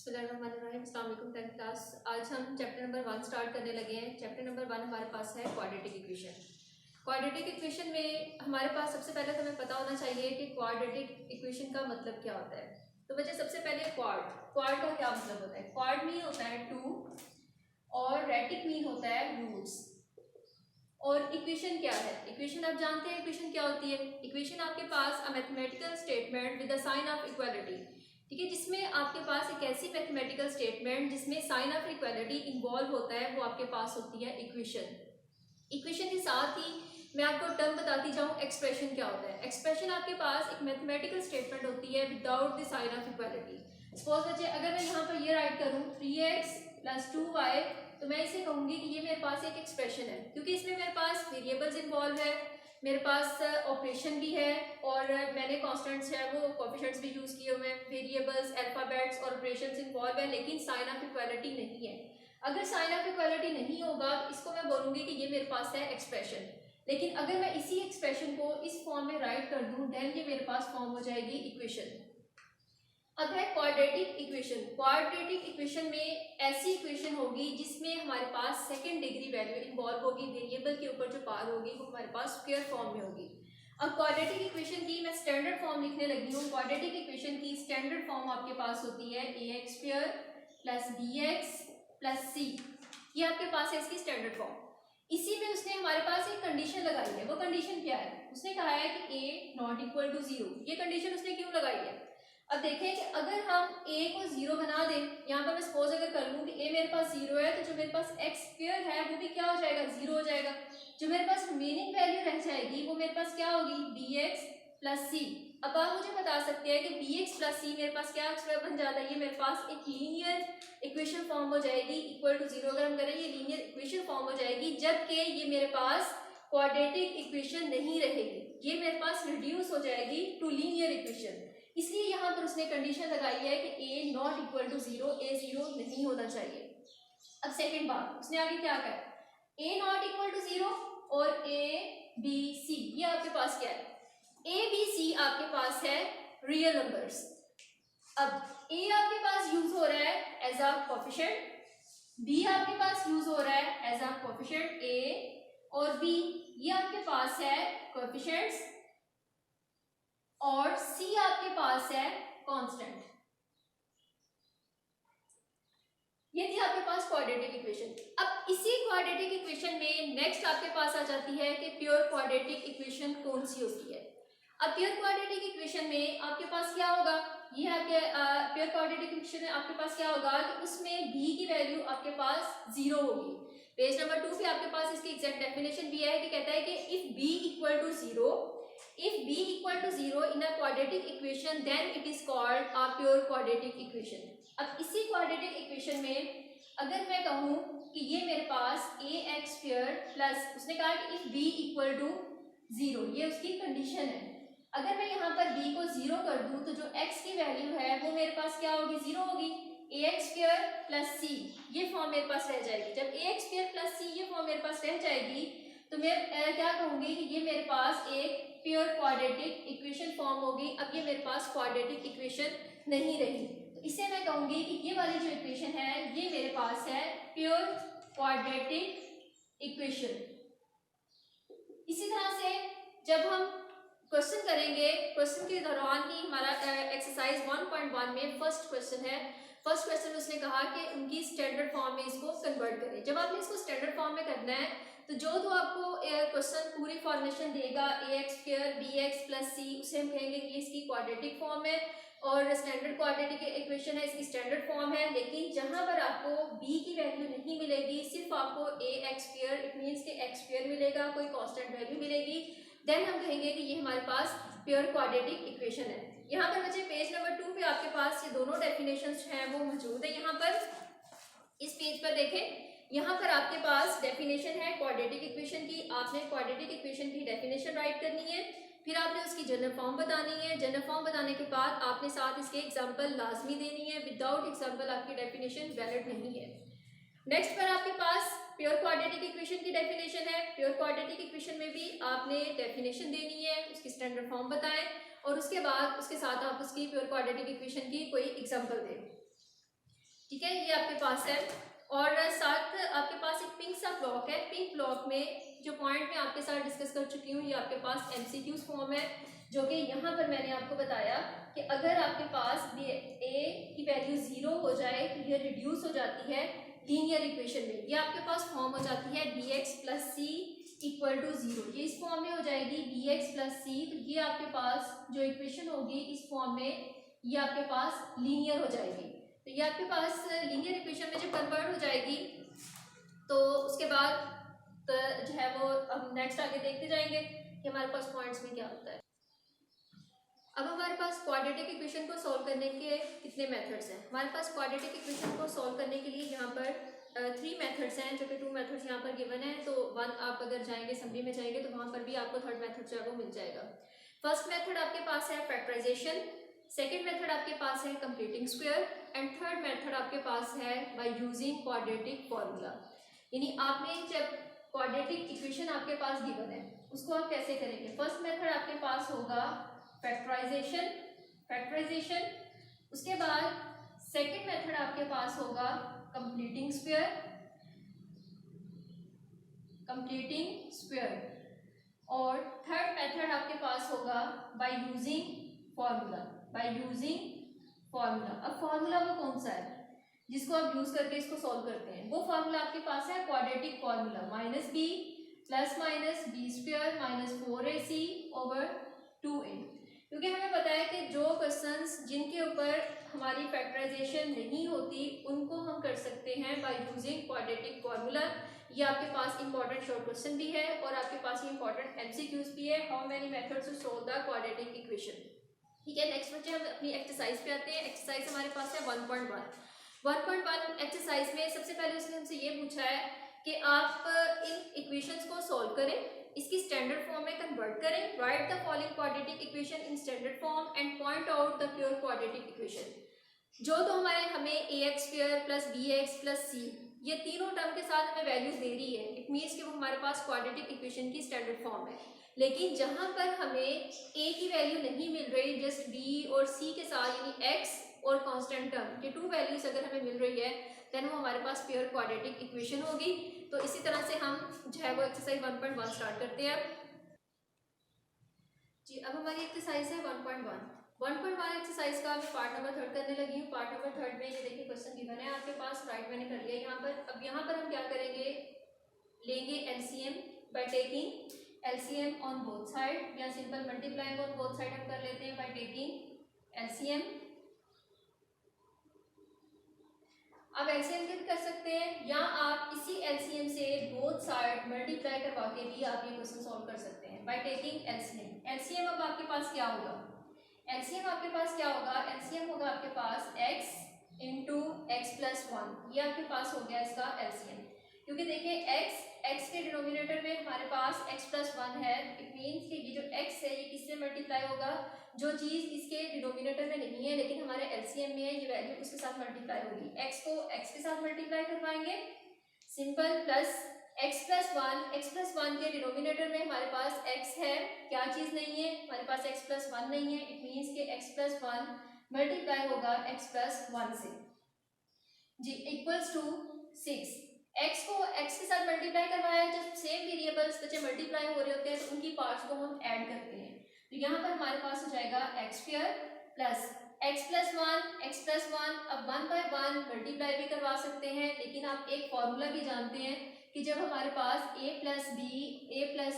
बिस्मिल्लाहिर्रहमानिर्रहीम। अस्सलाम वालेकुम 10th क्लास। आज हम चैप्टर नंबर 1 स्टार्ट करने लगे हैं। चैप्टर नंबर 1 हमारे पास है क्वाड्रेटिक इक्वेशन। क्वाड्रेटिक इक्वेशन में हमारे पास सबसे पहले तो हमें पता होना चाहिए कि क्वाड्रेटिक इक्वेशन का मतलब क्या होता है। तो बच्चे सबसे पहले क्वाड का क्या मतलब होता है। क्वाड मीन होता है 2 और रेटिक मीन होता है रूट्स। और इक्वेशन क्या है, इक्वेशन आप जानते हैं इक्वेशन क्या होती है। इक्वेशन आपके पास a mathematical statement with the sign of equality, ठीक है, जिसमें आपके पास एक ऐसी मैथमेटिकल स्टेटमेंट जिसमें साइन ऑफ इक्वालिटी इन्वॉल्व होता है, वो आपके पास होती है इक्वेशन। इक्वेशन के साथ ही मैं आपको टर्म बताती जाऊँ एक्सप्रेशन क्या होता है। एक्सप्रेशन आपके पास एक मैथमेटिकल स्टेटमेंट होती है without the sign of equality. Suppose बच्चे अगर मैं यहाँ पर ये राइट करूँ 3x + 2y, तो मैं इसे कहूँगी कि ये मेरे पास एक एक्सप्रेशन है, क्योंकि इसमें मेरे पास वेरिएबल्स इन्वॉल्व है, मेरे पास ऑपरेशन भी है और मैंने कॉन्स्टेंट्स है वो कोएफिशिएंट्स भी यूज़ किए हुए हैं, वेरिएबल्स, अल्फ़ाबेट्स और ऑपरेशंस इन्वॉल्व है, लेकिन साइन ऑफ इक्वालिटी नहीं है। अगर साइन ऑफ इक्वालिटी नहीं होगा इसको मैं बोलूँगी कि ये मेरे पास है एक्सप्रेशन। लेकिन अगर मैं इसी एक्सप्रेशन को इस फॉर्म में राइट कर दूँ देन ये मेरे पास फॉर्म हो जाएगी इक्वेशन। अब है क्वाड्रेटिक इक्वेशन। क्वाड्रेटिक इक्वेशन में ऐसी इक्वेशन होगी जिसमें हमारे पास सेकंड डिग्री वैल्यू इन्वॉल्व होगी, वेरिएबल के ऊपर जो पावर होगी वो हमारे पास स्क्वायर फॉर्म में होगी। अब क्वाड्रेटिक इक्वेशन की मैं स्टैंडर्ड फॉर्म लिखने लगी हूँ। क्वाड्रेटिक इक्वेशन की स्टैंडर्ड फॉर्म आपके पास होती है ax² + bx + c। ये आपके पास है इसकी स्टैंडर्ड फॉर्म। इसी में उसने हमारे पास एक कंडीशन लगाई है। वो कंडीशन क्या है, उसने कहा है कि a ≠ 0। ये कंडीशन उसने क्यों लगाई है। अब देखें कि अगर हम a को 0 बना दें, यहाँ पर मैं सपोज अगर कर लूँ कि a मेरे पास 0 है, तो जो मेरे पास x² है वो भी क्या हो जाएगा, 0 हो जाएगा। जो मेरे पास रिमेनिंग वैल्यू रह जाएगी वो मेरे पास क्या होगी, bx + c। अब आप मुझे बता सकते हैं कि bx + c मेरे पास क्या बन जाता है, ये मेरे पास एक लीनियर इक्वेशन फॉर्म हो जाएगी। = 0 अगर हम करें ये लीनियर इक्वेशन फॉर्म हो जाएगी, जबकि ये मेरे पास क्वाड्रेटिक इक्वेशन नहीं रहेगी, ये मेरे पास रिड्यूस हो जाएगी टू लीनियर इक्वेशन। इसलिए यहाँ पर उसने कंडीशन लगाई है कि a ≠ 0, a 0 नहीं होना चाहिए। अब सेकंड बात उसने आगे क्या कहा, a ≠ 0 और a b c, ये आपके पास क्या है, a b c आपके पास है रियल नंबर्स। अब a आपके पास यूज हो रहा है एज अ कोएफिशिएंट, b आपके पास यूज हो रहा है एज अ कोएफिशिएंट a, और b ये आपके पास है कोएफिशिएंट्स, और c आपके पास है कांस्टेंट। ये थी आपके पास क्वाड्रेटिक इक्वेशन। अब इसी क्वाड्रेटिक इक्वेशन में नेक्स्ट आपके पास आ जाती है कि प्योर क्वाड्रेटिक इक्वेशन कौन सी होती है। अब प्योर क्वाड्रेटिक इक्वेशन में आपके पास क्या होगा, ये आपके प्योर क्वाड्रेटिक इक्वेशन में आपके पास क्या होगा कि उसमें b की वैल्यू आपके पास 0 होगी। पेज नंबर 2 पे आपके पास इसकी एग्जैक्ट डेफिनेशन भी है कि कहता है कि if b = 0, if b = 0 in a quadratic equation then it is called a pure quadratic equation। अब इसी क्वाड्रेटिक इक्वेशन में अगर मैं कहूँ कि ये मेरे पास ax² प्लस, उसने कहा कि इफ b = 0, ये उसकी कंडीशन है। अगर मैं यहाँ पर b को 0 कर दूँ तो जो x की वैल्यू है वो मेरे पास क्या होगी, 0 होगी। ax² + c ये फॉर्म मेरे पास रह जाएगी। जब ax² + c ये फॉर्म मेरे पास रह जाएगी तो मैं क्या कहूँगी कि ये मेरे पास एक प्योर क्वाड्रेटिक इक्वेशन फॉर्म होगी। अब ये मेरे पास क्वाड्रेटिक इक्वेशन नहीं रही, तो इसे मैं कहूँगी कि ये वाली जो इक्वेशन है ये मेरे पास है प्योर क्वाड्रेटिक इक्वेशन। इसी तरह से जब हम क्वेश्चन करेंगे, क्वेश्चन के दौरान ही हमारा एक्सरसाइज 1.1 में फर्स्ट क्वेश्चन है। फर्स्ट क्वेश्चन में उसने कहा कि उनकी स्टैंडर्ड फॉर्म में इसको कन्वर्ट करें। जब आपने इसको स्टैंडर्ड फॉर्म में करना है तो जो आपको क्वेश्चन पूरी फॉर्मेशन देगा ax² bx + c, उसे हम कहेंगे कि इसकी क्वाड्रेटिक फॉर्म है और स्टैंडर्ड क्वाड्रेटिक इक्वेशन है, इसकी स्टैंडर्ड फॉर्म है। लेकिन जहां पर आपको b की वैल्यू नहीं मिलेगी, सिर्फ आपको ax², इट मीन्स कि x² मिलेगा, कोई कांस्टेंट वैल्यू मिलेगी, देन हम कहेंगे कि ये हमारे पास प्योर क्वाड्रेटिक इक्वेशन है। यहाँ पर बच्चे पेज नंबर 2 पे आपके पास ये दोनों डेफिनेशंस हैं वो मौजूद है। यहाँ पर इस पेज पर देखें, यहाँ पर आपके पास डेफिनेशन है क्वाड्रेटिक इक्वेशन की। आपने क्वाड्रेटिक इक्वेशन की डेफिनेशन राइट करनी है, फिर आपने उसकी जनरल फॉर्म बतानी है। जनरल फॉर्म बताने के बाद आपने साथ इसके एग्जांपल लाजमी देनी है, विदाउट एग्जांपल आपकी डेफिनेशन वैलिड नहीं है। नेक्स्ट पर आपके पास प्योर क्वाड्रेटिक इक्वेशन की डेफिनेशन है। प्योर क्वाड्रेटिक इक्वेशन में भी आपने डेफिनेशन देनी है, उसकी स्टैंडर्ड फॉर्म बताएं और उसके बाद उसके साथ आप उसकी प्योर क्वाड्रेटिक इक्वेशन की कोई एग्जांपल दें। ठीक है, ये आपके पास है। और साथ आपके पास एक पिंक सा ब्लॉक है। पिंक ब्लॉक में जो पॉइंट मैं आपके साथ डिस्कस कर चुकी हूँ, ये आपके पास एमसीक्यूज फॉर्म है, जो कि यहाँ पर मैंने आपको बताया कि अगर आपके पास ए की वैल्यू 0 हो जाए तो ये रिड्यूस हो जाती है लीनियर इक्वेशन में। ये आपके पास फॉर्म हो जाती है b x plus c equal to 0। ये इस फॉर्म में हो जाएगी बी एक्स प्लस सी, तो ये आपके पास जो इक्वेशन होगी इस फॉर्म में ये आपके पास लीनियर हो जाएगी। तो ये आपके पास लीनियर इक्वेशन में जब कन्वर्ट हो जाएगी तो उसके बाद तो जो है वो हम नेक्स्ट आगे देखते जाएंगे कि हमारे पास पॉइंट्स में क्या होता है। अब हमारे पास क्वाड्रेटिक इक्वेशन को सॉल्व करने के कितने मेथड्स हैं। हमारे पास क्वाड्रेटिक इक्वेशन को सॉल्व करने के लिए यहाँ पर 3 मेथड्स हैं, जो कि 2 मेथड्स यहाँ पर गिवन है। तो 1 आप अगर जाएंगे समरी में जाएंगे तो वहाँ पर भी आपको थर्ड मेथड जो है वो मिल जाएगा। फर्स्ट मेथड आपके पास है फैक्टराइजेशन, सेकेंड मेथड आपके पास है completing square, and third method आपके पास है बाय यूजिंग क्वाड्रेटिक फॉर्मूला। यानी आपने जब क्वाड्रेटिक इक्वेशन आपके पास गिवन है उसको आप कैसे करेंगे। फर्स्ट मेथड आपके पास होगा फैक्टराइजेशन, उसके बाद सेकेंड मेथड आपके पास होगा कंप्लीटिंग स्क्वायर, और थर्ड मेथड आपके पास होगा बाय यूजिंग फॉर्मूला। अब फॉर्मूला वो कौन सा है जिसको आप यूज करके इसको सॉल्व करते हैं। वो फॉर्मूला आपके पास है quadratic formula, minus b plus minus b square minus 4ac over 2a। क्योंकि हमें पता है कि जो क्वेश्चंस जिनके ऊपर हमारी फैक्टराइजेशन नहीं होती उनको हम कर सकते हैं बाय यूजिंग क्वाड्रेटिक फॉर्मूला। ये आपके पास इंपॉर्टेंट शॉर्ट क्वेश्चन भी है और आपके पास ये इंपॉर्टेंट एमसीक्यूज भी है, how many methods to solve the quadratic equation. ठीक है, नेक्स्ट बच्चे हम अपनी एक्सरसाइज पे आते हैं। एक्सरसाइज हमारे पास है 1.1 एक्सरसाइज में सबसे पहले उसने हमसे ये पूछा है कि आप इन इक्वेशंस को सॉल्व करें, इसकी स्टैंडर्ड फॉर्म में कन्वर्ट करें, right the following quadratic equation in standard form and point out the pure quadratic equation. जो तो हमें ax² plus bx plus c ये तीनों टर्म के साथ हमें वैल्यूज दे रही है, इट मीन्स कि वो हमारे पास क्वाड्रेटिक इक्वेशन की स्टैंडर्ड फॉर्म है। लेकिन जहां पर हमें a की वैल्यू नहीं मिल रही, जस्ट b और c के साथ यानी x और कांस्टेंट टर्म ये 2 वैल्यूज अगर हमें मिल रही है देन वो हमारे पास प्योर क्वाड्रेटिक इक्वेशन होगी। तो इसी तरह से हम जो है वो एक्सरसाइज 1.1 स्टार्ट करते हैं जी। अब हमारी एक्सरसाइज है 1.1 एक्सरसाइज का मैं पार्ट नंबर 3 करने लगी हूँ। पार्ट नंबर 3 में ये देखिए क्वेश्चन गिवन है आपके पास, राइट मैंने कर लिया यहाँ पर। अब यहाँ पर हम क्या करेंगे, लेंगे LCM by taking LCM on both side, या simple multiplying on both side हम कर लेते हैं बाय टेकिंग एलसीएम। अब एलसीएम भी कर सकते हैं या आप इसी एलसीएम से बोथ साइड मल्टीप्लाई करवा के भी आप ये क्वेश्चन सॉल्व कर सकते हैं बाय टेकिंग एलसीएम। एलसीएम अब आपके पास क्या होगा, एलसीएम आपके पास क्या होगा, एलसीएम होगा आपके पास x इंटू एक्स प्लस 1, ये आपके पास हो गया इसका एलसीएम। क्योंकि देखिए x के डिनोमिनेटर में हमारे पास x प्लस 1 है, इट मीन्स कि ये जो x है ये किससे मल्टीप्लाई होगा, जो चीज़ इसके डिनोमिनेटर में नहीं है लेकिन हमारे एलसीएम में है, ये वैल्यू उसके साथ मल्टीप्लाई होगी। x को x के साथ मल्टीप्लाई करवाएंगे सिंपल, प्लस x प्लस 1 के डिनोमिनेटर में हमारे पास x है, क्या चीज़ नहीं है, हमारे पास x प्लस 1 नहीं है, इट मीन्स कि x प्लस 1 मल्टीप्लाई होगा x प्लस 1 से जी, इक्वल्स टू 6। x को x के साथ मल्टीप्लाई करवाया, जब सेम वेरिएबल्स बच्चे मल्टीप्लाई हो रहे होते हैं तो उनकी पार्ट्स को हम ऐड करते हैं। तो यहाँ पर हमारे पास हो जाएगा x² प्लस x प्लस 1, अब 1 बाय 1 मल्टीप्लाई भी करवा सकते हैं, लेकिन आप एक फॉर्मूला भी जानते हैं कि जब हमारे पास a प्लस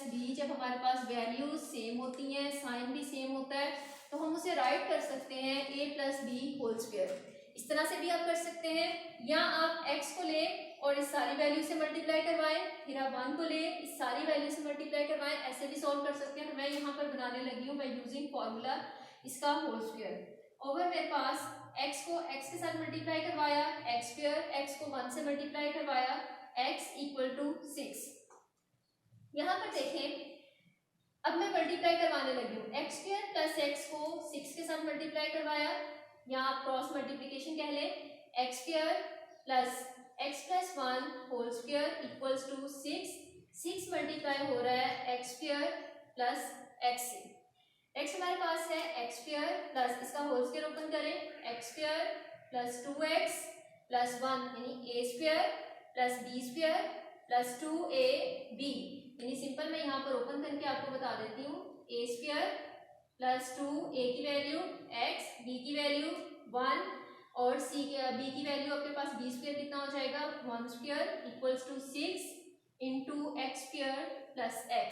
बी जब हमारे पास वैल्यूज सेम होती हैं, साइन भी सेम होता है, तो हम उसे राइट कर सकते हैं a plus b whole square. इस तरह से भी आप कर सकते हैं, या आप x को ले और इस सारी वैल्यू से मल्टीप्लाई करवाएं, फिर आप 1 को ले इस सारी वैल्यू से मल्टीप्लाई करवाएं, ऐसे भी सॉल्व कर सकते हैं। तो मैं यहाँ पर बनाने लगी हूँ बाय यूजिंग फॉर्मूला इसका होल स्क्वायर ओवर मेरे पास x को x के साथ मल्टीप्लाई करवाया, x² x को 1 से मल्टीप्लाई करवाया, x इक्वल टू 6। यहाँ पर देखें अब मैं मल्टीप्लाई करवाने लगी हूँ, x² प्लस x को 6 के साथ मल्टीप्लाई करवाया, यहाँ आप क्रॉस मल्टीप्लीकेशन कह लें, x² plus x plus 1 whole square equals to 6 multiply हो रहा है x² प्लस x से। नेक्स्ट हमारे पास है x² प्लस इसका होल स्क्वायर ओपन करें, x² प्लस 2x प्लस 1 यानी A square plus B square plus 2ab, यानी सिंपल मैं यहाँ पर ओपन करके आपको बता देती हूँ, ए स्क्वायर प्लस 2 ए की वैल्यू x, b की वैल्यू 1 और b की वैल्यू आपके पास b स्क्वायर कितना हो जाएगा 1 square equals to 6 into x square plus x।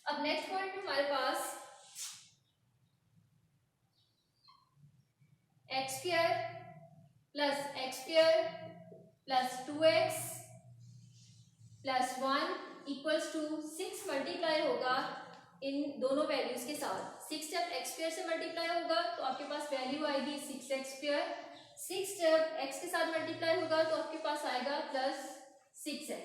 अब नेक्स्ट पॉइंट हमारे पास X square plus 2x plus 1 equals to 6 multiply होगा इन दोनों वैल्यूज के साथ। 6 जब एक्स स्क्वायर से मल्टीप्लाई होगा तो आपके पास वैल्यू आएगी 6x स्क्वायर, 6 जब x के साथ मल्टीप्लाई होगा तो आपके पास आएगा प्लस 6x।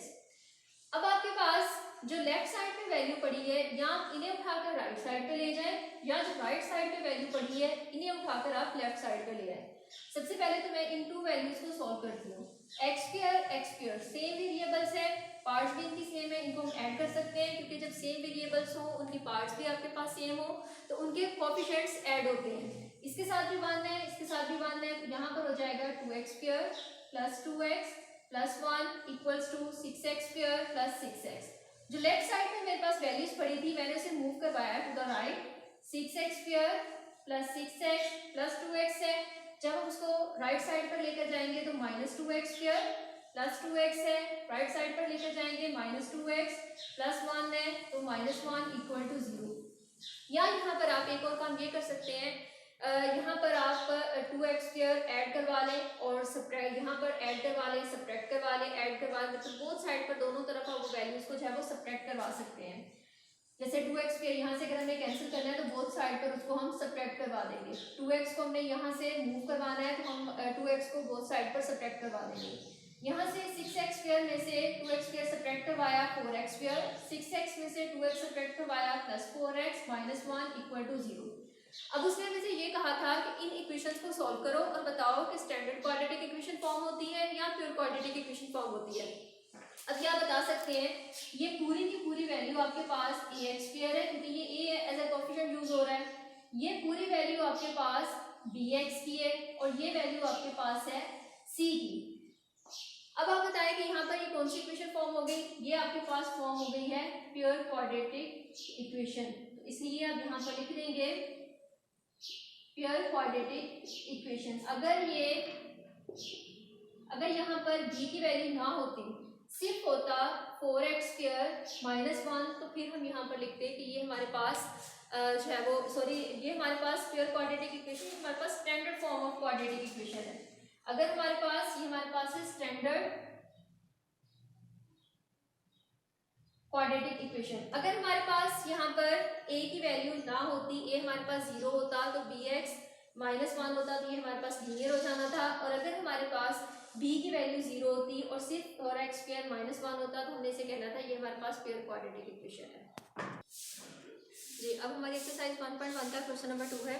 अब आपके पास जो लेफ्ट साइड पे वैल्यू पड़ी है या इन्हें उठाकर राइट साइड पे ले जाएं, या जो राइट साइड पे वैल्यू पड़ी है इन्हें उठाकर आप लेफ्ट साइड पे ले आए। सबसे पहले तो मैं इन टू वैल्यूज को सॉल्व करती हूँ। एक्स स्क्वायर सेम वेरिएबल्स है, पार्ट्स भी इनकी सेम है, इनको हम ऐड कर सकते हैं क्योंकि जब सेम वेरिएबल्स हो उनकी पार्ट्स भी आपके पास सेम हो तो उनके कोएफिशिएंट्स ऐड होते हैं। इसके साथ भी बांधना है, इसके साथ भी बांधना है, तो यहाँ पर हो जाएगा 2x square plus 2x plus 1 equals to 6x square plus 6x। जो लेफ्ट साइड में मेरे पास वैल्यूज पड़ी थी मैंने उसे मूव करवाया to the right, 6x square plus 6x plus 2x है। जब हम उसको राइट साइड पर लेकर जाएंगे तो minus 2x square plus 2x है, राइट साइड पर लेकर जाएंगे माइनस 2x प्लस 1 है तो माइनस 1 इक्वल टू 0। या यहाँ पर आप एक और काम ये कर सकते हैं, यहाँ पर आप 2x स्क्वायर ऐड करवा लें और सब्ट्रैक्ट यहाँ पर ऐड करवा लें, सब्ट्रैक्ट करवा लें, ऐड करवा लें, मतलब बोथ साइड पर दोनों तरफ आप वो वैल्यूज को जो है वो सब्ट्रैक्ट करवा सकते हैं। जैसे 2x स्क्वायर यहाँ से अगर हमें कैंसिल करना है तो बोथ साइड पर उसको हम सब्ट्रैक्ट करवा देंगे। 2x को हमने यहाँ से मूव करवाना है तो हम 2x को बोथ साइड पर सब्ट्रैक्ट करवा देंगे। यहाँ से 6x स्क्वायर में से 2x स्क्वायर सब्ट्रैक्ट करवाया 4x स्क्वायर, 6x में से 2x सब्ट्रैक्ट करवाया plus 4x minus 1 equal to 0। अब उसने मुझे ये कहा था कि इन इक्वेशंस को सॉल्व करो और बताओ कि स्टैंडर्ड क्वाड्रेटिक इक्वेशन फॉर्म होती है या प्योर क्वाड्रेटिक इक्वेशन फॉर्म होती है। अब क्या बता सकते हैं, ये पूरी की पूरी वैल्यू आपके पास ax स्क्वायर है क्योंकि ये a as a coefficient use हो रहा है, ये पूरी वैल्यू आपके पास bx की है और ये वैल्यू आपके पास है c की। अब आप बताएं कि यहाँ पर ये कौन सी इक्वेशन फॉर्म हो गई, ये आपके पास फॉर्म हो गई है प्योर क्वाड्रेटिक इक्वेशन, तो इसलिए आप यहाँ पर लिख देंगे प्योर क्वाड्रेटिक इक्वेशन। अगर यहाँ पर b की वैल्यू ना होती, सिर्फ होता 4x स्क्वायर माइनस 1, तो फिर हम यहाँ पर लिखते कि ये हमारे पास जो है वो ये हमारे पास प्योर क्वाड्रेटिक इक्वेशन, हमारे पास standard form of quadratic equation है। अगर हमारे पास है स्टैंडर्ड क्वाड्रेटिक इक्वेशन। अगर हमारे पास यहाँ पर a की वैल्यू ना होती, a हमारे पास 0 होता तो bx माइनस 1 होता तो ये हमारे पास लीनियर हो जाना था, और अगर हमारे पास b की वैल्यू 0 होती और सिर्फ 4x स्क्वायर माइनस 1 होता तो हमने इसे कहना था ये हमारे पास प्योर क्वाड्रेटिक इक्वेशन है जी। अब हमारी एक्सरसाइज 1.1 का क्वेश्चन नंबर 2 है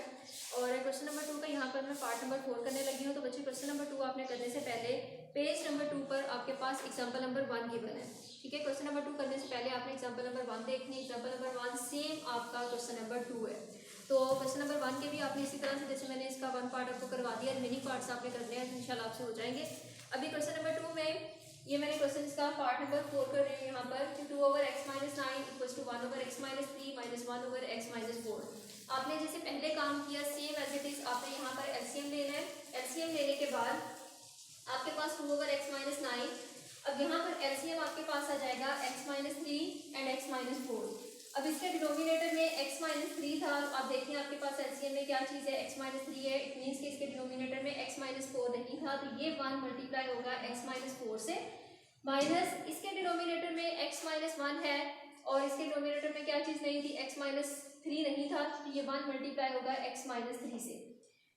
और क्वेश्चन नंबर 2 का यहाँ पर मैं पार्ट नंबर 4 करने लगी हूँ। तो बच्चे क्वेश्चन नंबर 2 आपने करने से पहले पेज नंबर 2 पर आपके पास एग्जाम्पल नंबर 1 गिवन है, ठीक है। क्वेश्चन नंबर 2 करने से पहले आपने एग्जाम्पल नंबर 1 देखनी, एग्जाम्पल नंबर 1 सेम आपका क्वेश्चन नंबर 2 है। तो क्वेश्चन नंबर 1 के भी आपने इसी तरह से, जैसे मैंने इसका 1 पार्ट आपको करवा दिया, रिमेनिंग पार्ट्स आपने करने हैं, इंशाल्लाह आपसे हो जाएंगे। अभी क्वेश्चन नंबर 2 में ये मैंने क्वेश्चन इसका पार्ट नंबर 4 कर रही हूँ यहाँ पर कि 2 over x minus 9 equals to 1 over x minus 3 minus 1 over x minus 4। आपने जैसे पहले काम किया सेम एज इट इज आपने यहाँ पर एलसीएम लेना है। एलसीएम लेने के बाद आपके पास 2 ओवर x माइनस 9, अब यहाँ पर एलसीएम आपके पास आ जाएगा x minus 3 and x minus 4। अब इसके डिनोमिनेटर में x माइनस 3 था, आप देखिए आपके पास एलसीएम में क्या चीज़ है, x माइनस 3 है, इट मीन्स कि इसके डिनोमिनेटर में x माइनस 4 नहीं था, तो ये 1 मल्टीप्लाई होगा x माइनस 4 से, माइनस इसके डिनोमिनेटर में x माइनस 1 है और इसके डिनोमिनेटर में क्या चीज़ नहीं थी, x माइनस 3 नहीं था, तो ये 1 मल्टीप्लाई होगा x माइनस 3 से।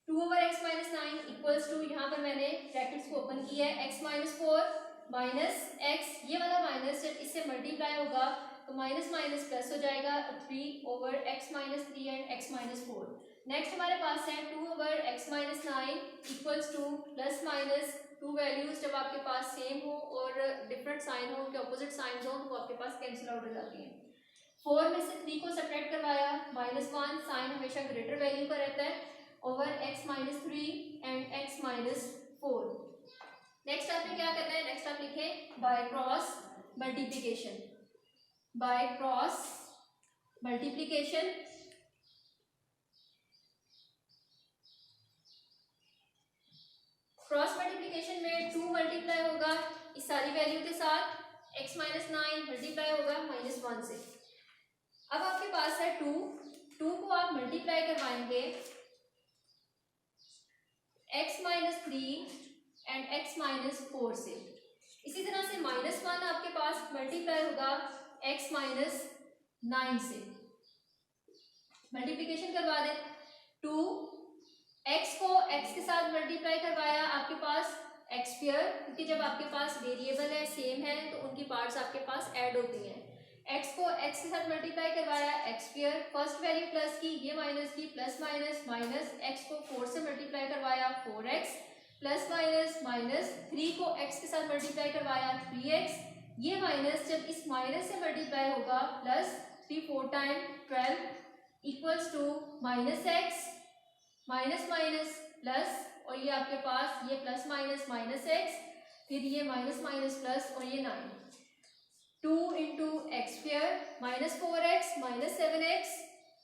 2 over x minus 9 equals to, यहाँ पर मैंने ब्रैकेट्स को ओपन किया है, x माइनस 4 माइनस x, ये वाला माइनस जब इससे मल्टीप्लाई होगा तो माइनस माइनस प्लस हो जाएगा, 3 over x minus 3 and x minus 4। Next हमारे पास है 2 over x minus 9 equals two plus minus, to values जब आपके पास सेम हो और डिफरेंट साइन हो, उनके ऑपोजिट साइन हो तो वो आपके पास कैंसिल आउट हो जाती हैं। 4 में से 3 को सब्ट्रैक्ट करवाया, माइनस 1, साइन हमेशा ग्रेटर वैल्यू का रहता है, over x minus 3 and x minus 4। Next आपने क्या करना है, नेक्स्ट आप लिखें by cross multiplication, by cross multiplication. Cross multiplication में 2 मल्टीप्लाई होगा इस सारी वैल्यू के साथ, x माइनस 9 मल्टीप्लाई होगा -1 से। अब आपके पास है 2 को आप मल्टीप्लाई करवाएंगे x minus 3 and x minus 4 से। इसी तरह से -1 आपके पास मल्टीप्लाई होगा x माइनस 9 से। मल्टीप्लीकेशन करवा दें, 2 x को x के साथ मल्टीप्लाई करवाया, आपके पास x स्क्वायर, क्योंकि जब आपके पास वेरिएबल है सेम है तो उनकी पार्ट्स आपके पास ऐड होती हैं। x को x के साथ मल्टीप्लाई करवाया x square, first value plus की, ये माइनस की, प्लस माइनस माइनस, x को 4 से मल्टीप्लाई करवाया 4x, प्लस माइनस माइनस, 3 को x के साथ मल्टीप्लाई करवाया 3x, ये माइनस जब इस माइनस से मल्टीप्लाई होगा plus 3 4 time 12 equals to -x minus minus plus, और ये आपके पास ये प्लस माइनस माइनस x, फिर ये माइनस माइनस प्लस, और ये 9, 2 into x square -4x -7x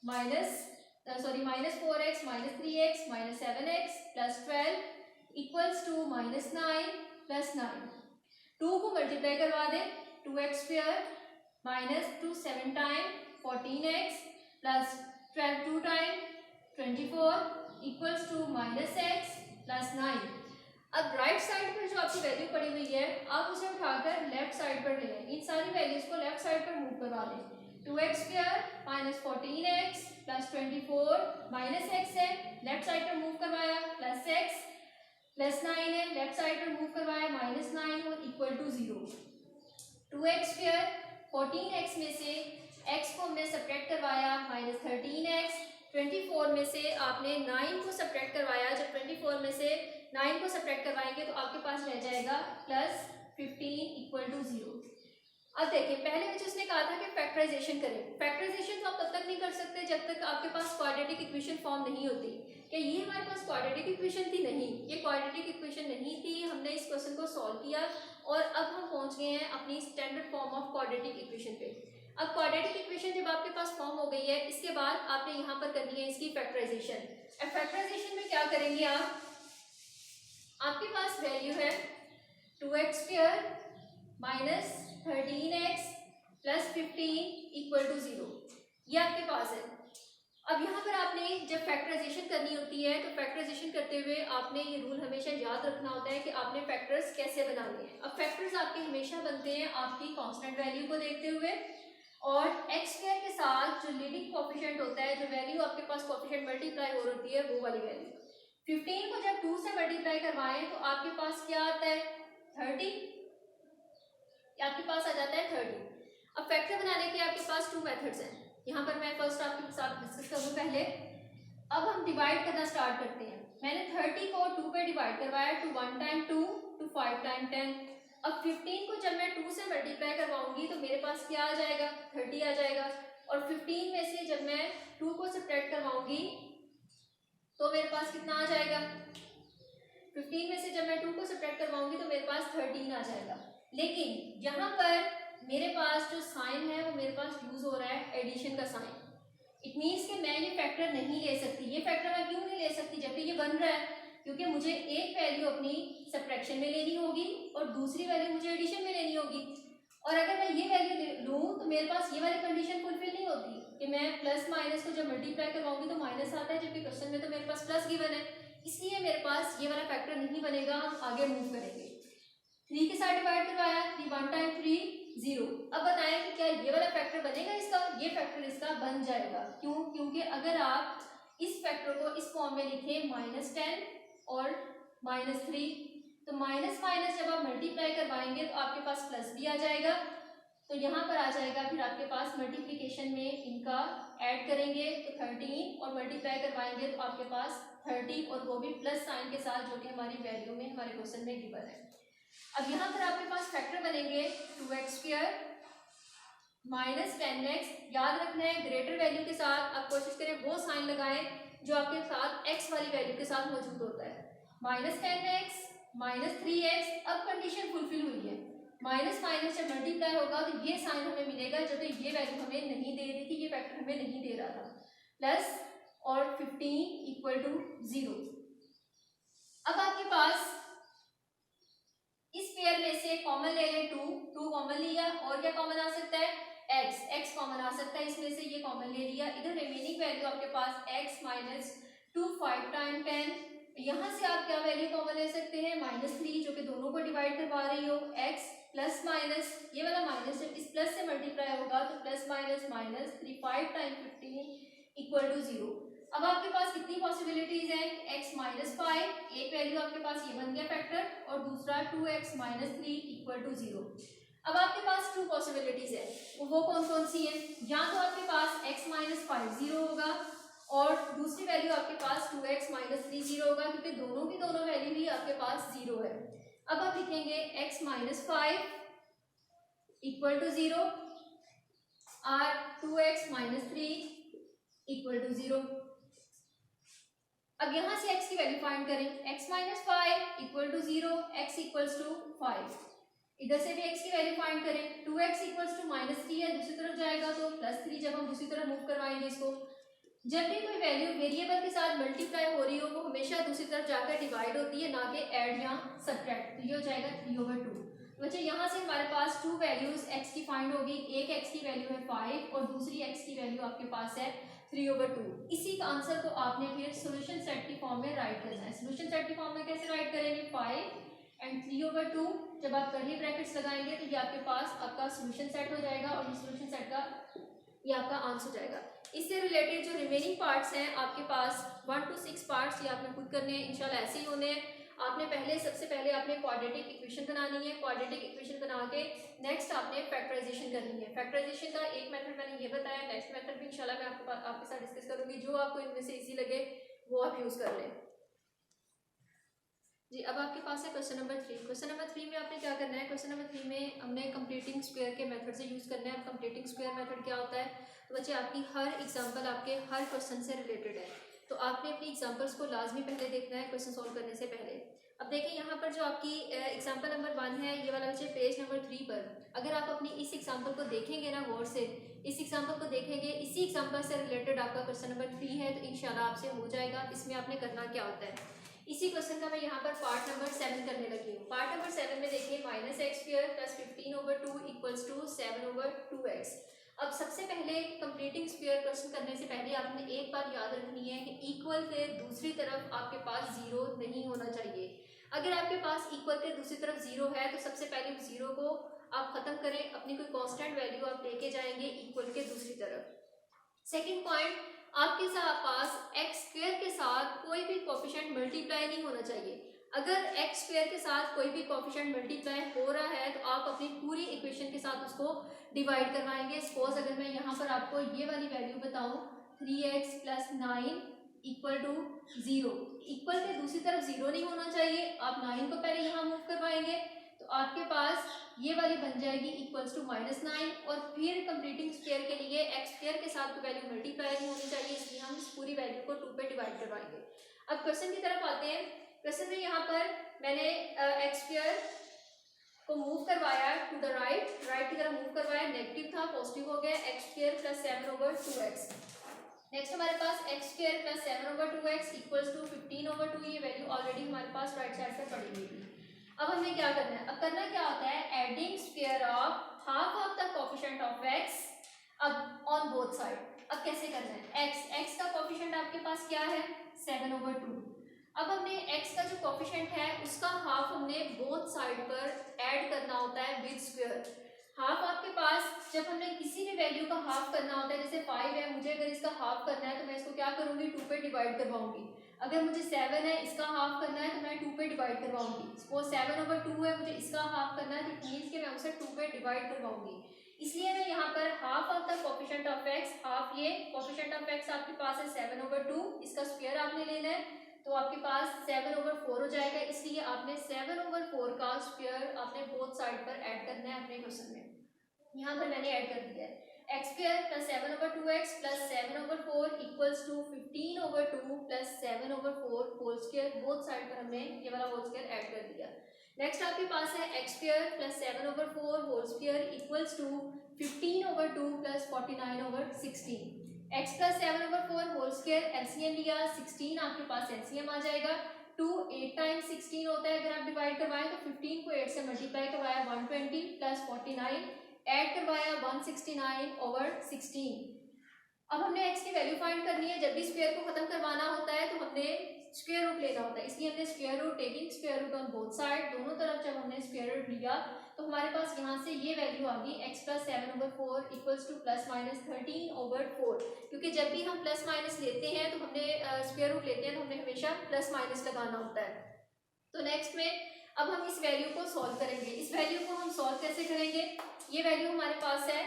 -4x -3x -7x plus 12 equals to -9 plus 9। 2 को मल्टीप्लाई करवा दें, 2x square -2 7 time 14x plus 12 2 time 24 equals to -x plus 9। अब राइट साइड पर जो आपकी वैल्यू पड़ी हुई है आप उसे उठाकर लेफ्ट साइड पर ले लें, इन सारी वैल्यूज को लेफ्ट साइड पर मूव करवा दें। 2x square -14x plus 24 -x है, लेफ्ट साइड पर मूव करवाया, प्लस x प्लस 9 है, लेफ्ट साइड पर मूव करवाया -9 और equal to 0। 2x square 14x में से x को हमने सब्ट्रैक्ट करवाया -13x, 24 में से आपने 9 को सब्ट्रैक्ट करवाया, जब 24 में से 9 को सब्ट्रैक्ट करवाएंगे तो आपके पास रह जाएगा प्लस 15 इक्वल टू 0। अब देखिए पहले मुझे उसने कहा था कि फैक्टराइजेशन करें। फैक्टराइजेशन तो आप तब तक नहीं कर सकते जब तक आपके पास क्वाड्रेटिक इक्वेशन फॉर्म नहीं होती। क्या ये हमारे पास क्वाड्रेटिक इक्वेशन थी? नहीं, ये क्वाड्रेटिक इक्वेशन नहीं थी। हमने इस क्वेश्चन को सॉल्व किया और अब हम पहुंच गए हैं अपनी standard form of quadratic equation पे। अब क्वाड्रेटिक इक्वेशन जब आपके पास फॉर्म हो गई है, इसके बाद आपने यहाँ पर करनी है इसकी फैक्टराइजेशन। अब फैक्टराइजेशन में क्या करेंगे आप, आपके पास वैल्यू है 2x square -13x plus 15 equal to 0, ये आपके पास है। अब यहाँ पर आपने जब फैक्टराइजेशन करनी होती है तो फैक्टराइजेशन करते हुए आपने ये रूल हमेशा याद रखना होता है कि आपने फैक्टर्स कैसे बनाने हैं। अब फैक्टर्स आपके हमेशा बनते हैं आपकी कांस्टेंट वैल्यू को देखते हुए और x स्क्वायर के साथ जो लीडिंग कोएफिशिएंट होता है, जो वैल्यू आपके पास कोएफिशिएंट मल्टीप्लाई हो रही है वो वाली वैल्यू। 15 को जब 2 से मल्टीप्लाई करवाएं तो आपके पास क्या आता है 30, आपके पास आ जाता है 30। अब फैक्टर बनाने के आपके पास 2 मेथड्स हैं। यहाँ पर मैं फर्स्ट आपके साथ डिस्कस करूँ पहले। अब हम डिवाइड करना स्टार्ट करते हैं। मैंने 30 को 2 पे डिवाइड करवाया, टू 1 टाइम 2 टू 5 टाइम 10। अब 15 को जब मैं 2 से मल्टीप्लाई करवाऊंगी तो मेरे पास क्या आ जाएगा 30 आ जाएगा। और 15 में से जब मैं 2 को सब्ट्रैक्ट करवाऊंगी तो मेरे पास कितना आ जाएगा, 15 में से जब मैं 2 को सब्ट्रैक्ट करवाऊंगी तो मेरे पास 13 आ जाएगा। लेकिन यहाँ पर मेरे पास जो साइन है वो मेरे पास यूज हो रहा है एडिशन का साइन। इट मीन्स कि मैं ये फैक्टर नहीं ले सकती। ये फैक्टर मैं क्यों नहीं ले सकती जबकि ये बन रहा है, क्योंकि मुझे एक वैल्यू अपनी सब्ट्रैक्शन में लेनी होगी और दूसरी वैल्यू मुझे एडिशन में लेनी होगी। और अगर मैं ये वैल्यू लूँ तो मेरे पास ये वाली कंडीशन फुलफिल नहीं होती कि मैं प्लस माइनस को जब मल्टीप्लाई करवाऊंगी तो माइनस आता है, जबकि क्वेश्चन में तो मेरे पास प्लस गिवन है, इसलिए मेरे पास ये वाला फैक्टर नहीं बनेगा। हम आगे मूव करेंगे। 3 के साथ डिवाइड करवाया, 3 1 टाइम 3 0। अब बताएं कि क्या ये वाला फैक्टर बनेगा इसका, ये फैक्टर इसका बन जाएगा। क्यों? क्योंकि अगर आप इस फैक्टर को इस फॉर्म में लिखें -10 और -3 तो माइनस माइनस जब आप मल्टीप्लाई करवाएंगे तो आपके पास प्लस भी आ जाएगा, तो यहाँ पर आ जाएगा। फिर आपके पास मल्टीप्लिकेशन में इनका ऐड करेंगे तो 13 और मल्टीप्लाई करवाएंगे तो आपके पास 30 और वो भी प्लस साइन के साथ, जो कि हमारी वैल्यू में हमारे क्वेश्चन में गिवन है। अब यहाँ पर आपके पास फैक्टर बनेंगे 2x स्क्वायर -10x। याद रखना है ग्रेटर वैल्यू के साथ आप कोशिश करें वो साइन लगाएं जो आपके साथ x वाली वैल्यू के साथ मौजूद होता है। -10x -3x। अब कंडीशन फुलफिल हुई है, माइनस माइनस जब मल्टीप्लाई होगा तो ये साइन हमें मिलेगा, जब ये वैल्यू हमें नहीं दे रही थी, ये फैक्टर हमें नहीं दे रहा था, प्लस और 15 इक्वल टू 0। अब आपके पास इस पेयर में से कॉमन ले लें, 2 कॉमन लिया, और क्या कॉमन आ सकता है, x कॉमन आ सकता है, इसमें से ये कॉमन ले लिया। इधर रिमेनिंग वैल्यू आपके पास x माइनस 2 5 टाइम 10, यहाँ से आप क्या वैल्यू कॉमन ले सकते हैं, -3 जो कि दोनों को डिवाइड करवा रही हो, x प्लस माइनस ये वाला माइनस जब इस प्लस से मल्टीप्लाई होगा तो plus minus minus 3 5 time 15 equal to 0। अब आपके पास कितनी पॉसिबिलिटीज हैं, x माइनस 5 एक वैल्यू आपके पास ये बन गया फैक्टर, और दूसरा 2x माइनस 3 इक्वल टू 0। अब आपके पास 2 पॉसिबिलिटीज है, वो कौन कौन सी है, या तो आपके पास x माइनस 5 0 होगा, और दूसरी वैल्यू आपके पास 2x माइनस 3 0 होगा, क्योंकि दोनों की दोनों वैल्यू ही आपके पास 0 है। अब आप लिखेंगे x माइनस 5 इक्वल टू 0 और 2x माइनस 3 इक्वल टू 0। अब यहां से x की वैल्यू फाइंड करें, x minus 5 equal to 0, x equals to 5। इधर से भी x की वैल्यू फाइंड करें, 2x इक्वल्स टू -3 है, दूसरी तरफ जाएगा तो +3, जब हम दूसरी तरफ मूव करवाएंगे इसको, जब भी कोई वैल्यू वेरिएबल के साथ मल्टीप्लाई हो रही हो वो हमेशा दूसरी तरफ जाकर डिवाइड होती है, ना कि ऐड या सब्ट्रैक्ट। तो ये हो जाएगा 3/2। बच्चे यहाँ से हमारे पास 2 वैल्यूज x की फाइंड होगी, एक x की वैल्यू है 5 और दूसरी x की वैल्यू आपके पास है 3/2। इसी का आंसर को आपने फिर सोल्यूशन सेट की फॉर्म में राइट करना है। सोल्यूशन सेट की फॉर्म में कैसे राइट करेंगे, 5 एंड 3/2, जब आप कर्ली ब्रैकेट्स लगाएंगे तो ये आपके पास आपका सोल्यूशन सेट हो जाएगा, और ये सोल्यूशन सेट का ये आपका आंसर हो जाएगा। इससे रिलेटेड जो रिमेनिंग पार्ट्स हैं आपके पास 1 to 6 पार्ट्स, ये आपने खुद करने हैं, इंशाल्लाह ऐसे ही होने हैं। आपने सबसे पहले आपने क्वाड्रेटिक इक्वेशन बनानी है, क्वाड्रेटिक इक्वेशन बना के नेक्स्ट आपने फैक्टराइजेशन करनी है। फैक्टराइजेशन का एक मेथड मैंने ये बताया, नेक्स्ट मेथड भी इंशाल्लाह मैं आपके साथ डिस्कस करूंगी, जो आपको इनमें से इजी लगे वो आप यूज कर लें जी। अब आपके पास है क्वेश्चन नंबर 3। क्वेश्चन नंबर 3 में आपने क्या करना है, क्वेश्चन नंबर 3 में हमने कंप्लीटिंग स्क्वायर के मेथड से यूज करना है। अब कंप्लीटिंग स्क्वायर मेथड क्या होता है, तो बच्चे आपकी हर एग्जांपल आपके हर क्वेश्चन से रिलेटेड है, तो आपने अपनी एग्जांपल्स को लाजमी पहले देखना है क्वेश्चन सॉल्व करने से पहले। अब देखें यहाँ पर जो आपकी एग्जाम्पल नंबर 1 है, ये वाला बच्चे पेज नंबर 3 पर अगर आप अपनी इस एग्जाम्पल को देखेंगे ना गौर से, इस एग्जाम्पल को देखेंगे, इसी एग्जाम्पल से रिलेटेड आपका क्वेश्चन नंबर 3 है, तो इंशाल्लाह आपसे हो जाएगा। इसमें आपने करना क्या होता है, इसी क्वेश्चन का मैं यहाँ पर पार्ट नंबर 7 करने लगी हूँ। पार्ट नंबर 7 में देखिए -x² + 15/2 इक्वल्स टू 7/2x। अब सबसे पहले कंप्लीटिंग स्क्वायर क्वेश्चन करने से पहले आपने एक बात याद रखनी है कि इक्वल के दूसरी तरफ आपके पास 0 नहीं होना चाहिए। अगर आपके पास इक्वल के दूसरी तरफ 0 है तो सबसे पहले 0 को आप खत्म करें, अपनी कोई कांस्टेंट वैल्यू आप लेके जाएंगे इक्वल के दूसरी तरफ। सेकेंड पॉइंट, आपके पास x² के साथ कोई भी कोफिशिएंट मल्टीप्लाई नहीं होना चाहिए। अगर x² के साथ कोई भी कोफिशिएंट मल्टीप्लाई हो रहा है तो आप अपनी पूरी इक्वेशन के साथ उसको डिवाइड करवाएंगे। सपोज अगर मैं यहाँ पर आपको ये वाली वैल्यू बताऊं 3x + 9 इक्वल टू 0, इक्वल के दूसरी तरफ 0 नहीं होना चाहिए, आप 9 को पहले यहाँ मूव करवाएंगे तो आपके पास ये वाली बन जाएगी इक्वल्स टू -9, और फिर कंप्लीटिंग स्क्वायर के लिए x² के साथ कोई वैल्यू मल्टीप्लाई नहीं होनी चाहिए, इसलिए हम इस पूरी वैल्यू को 2 पे डिवाइड करवाएंगे। अब क्वेश्चन की तरफ आते हैं। क्वेश्चन में यहाँ पर मैंने x² को मूव करवाया टू द राइट की तरफ मूव करवाया, नेगेटिव था पॉजिटिव हो गया, x² + 7/2x। नेक्स्ट हमारे पास x² + 7/2x इक्वल्स टू 15/2, ये वैल्यू ऑलरेडी हमारे पास राइट साइड पर पड़ी हुई थी। अब हमें क्या करना है, अब करना क्या होता है, adding square of half of the coefficient of x अब ऑन बोथ साइड। अब कैसे करना है, x का कोफिशिएंट आपके पास क्या है 7/2। अब हमने x का जो कोफिशिएंट है उसका हाफ हमने बोथ साइड पर ऐड करना होता है विद स्क्वायर। हाफ आपके पास जब हमने किसी भी वैल्यू का हाफ करना होता है, जैसे 5 है, मुझे अगर इसका हाफ करना है तो मैं इसको क्या करूंगी 2 पे डिवाइड करवाऊंगी। अगर मुझे 7 है, इसका हाफ करना है तो मैं 2 पे डिवाइड करवाऊंगी। सपोज 7/2 है, मुझे इसका हाफ करना है तो इट मींस कि मैं उसे 2 पे डिवाइड करवाऊंगी। इसलिए मैं यहाँ पर half of the coefficient of x, half ये कोफिशिएंट ऑफ x आपके पास है 7/2, इसका स्क्वायर आपने लेना है तो आपके पास 7/4 हो जाएगा। इसलिए आपने 7/4 का स्क्वायर आपने बोथ साइड पर ऐड करना है अपने क्वेश्चन में। यहाँ पर मैंने ऐड कर दिया है x² + 7/2x + 7/4 equals to 15/2 + 7/4 whole square. Both side पर हमने ये वाला होल स्क्वायर ऐड कर दिया। नेक्स्ट आपके पास है x square plus 7/4 whole square equals to 15/2 plus 49/16। X plus 7/4 whole square LCM लिया, 16 आपके पास एलसीएम आ जाएगा। 2 8 टाइम्स 16 होता है, अगर आप डिवाइड करवाएं तो 15 को 8 से मल्टीप्लाई करवाया 120 प्लस 49 ऐड करवाया 169/16। अब हमने x की वैल्यू फाइंड करनी है। जब भी स्क्वायर को खत्म करवाना होता है तो हमने स्क्वायर रूट लेना होता है, इसलिए हमने square root taking square root on both side, दोनों तरफ जब हमने स्क्वायर रूट लिया तो हमारे पास यहाँ से ये वैल्यू आ गई x plus 7/4 equals two plus minus 13/4। क्योंकि जब भी हम प्लस माइनस लेते हैं तो हमने स्क्वायर रूट लेते हैं तो हमने हमेशा प्लस माइनस लगाना होता है। तो नेक्स्ट में अब हम इस वैल्यू को सॉल्व करेंगे। इस वैल्यू को हम सॉल्व कैसे करेंगे? ये वैल्यू हमारे पास है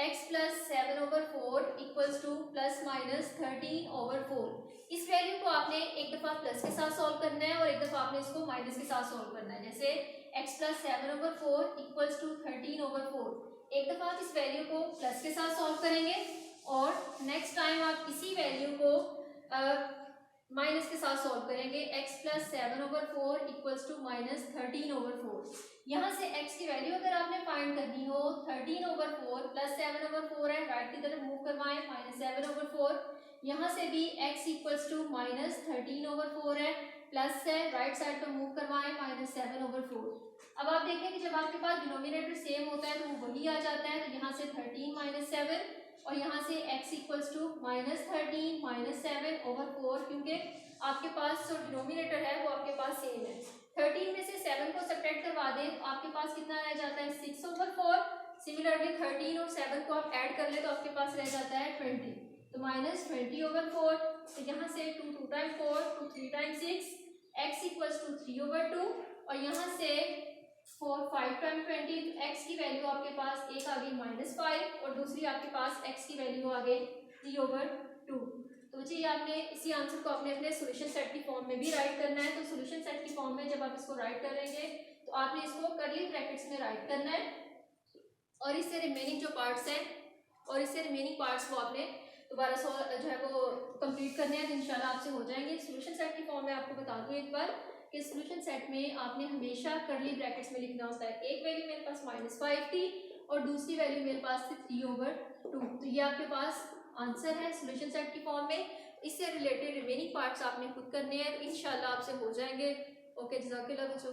x plus 7/4 equals two plus minus 13/4। इस वैल्यू को आपने एक दफा प्लस के साथ सॉल्व करना है और एक दफा आपने इसको माइनस के साथ सॉल्व करना है। जैसे x प्लस 7/4 इक्वल्स टू 13/4, एक दफा आप इस वैल्यू को प्लस के साथ सॉल्व करेंगे और नेक्स्ट टाइम आप इसी वैल्यू को माइनस के साथ सॉल्व करेंगे। x plus 7/4 equals to minus 13/4। यहाँ से x की वैल्यू अगर आपने फाइंड करनी हो 13/4 प्लस 7/4 है, राइट की तरफ मूव करवाएं माइनस 7/4। यहाँ से भी x इक्वल्स टू माइनस 13/4 है, प्लस है, राइट साइड पर मूव करवाएं माइनस 7/4। अब आप देखें कि जब आपके पास डिनोमिनेटर सेम होता है तो वो वही आ जाता है। तो यहाँ से 13 माइनस 7 और यहाँ से x equals to minus 13 minus 7/4, क्योंकि आपके पास जो डिनोमिनेटर है वो आपके पास सेम है। 13 में से 7 को सब्ट्रैक्ट करवा दें तो आपके पास कितना रह जाता है 6/4। सिमिलरली 13 और 7 को आप ऐड कर ले तो आपके पास रह जाता है 20, तो माइनस 20/4। तो यहाँ से 2 2 time 4 2 3 time 6 x equals to 3/2 और यहाँ से 4 5 टाइम 20, तो x की वैल्यू आपके पास एक आ गई -5 और दूसरी आपके पास x की वैल्यू आ गई 3/2। तो जी आपने इसी आंसर को आपने अपने सॉल्यूशन सेट की फॉर्म में भी राइट करना है। तो सॉल्यूशन सेट की फॉर्म में जब आप इसको राइट करेंगे तो आपने इसको कर्ली ब्रैकेट्स में राइट करना है और इससे रिमेनिंग जो पार्ट्स हैं और इससे रिमेनिंग पार्ट्स को आपने दोबारा जो है वो कंप्लीट करने हैं, तो इंशाल्लाह आपसे हो जाएंगे। सॉल्यूशन सेट की फॉर्म में आपको बता दूं एक बार कि सॉल्यूशन सेट में आपने हमेशा कर्ली ब्रैकेट्स में लिखना होता है। एक वैल्यू मेरे पास -5 थी और दूसरी वैल्यू मेरे पास थी 3/2। तो ये आपके पास आंसर है सॉल्यूशन सेट की फॉर्म में। इससे रिलेटेड रिमेनिंग पार्ट्स आपने खुद करने हैं, तो इंशाल्लाह आपसे हो जाएंगे। ओके, जज़ाकल्लाह बच्चों।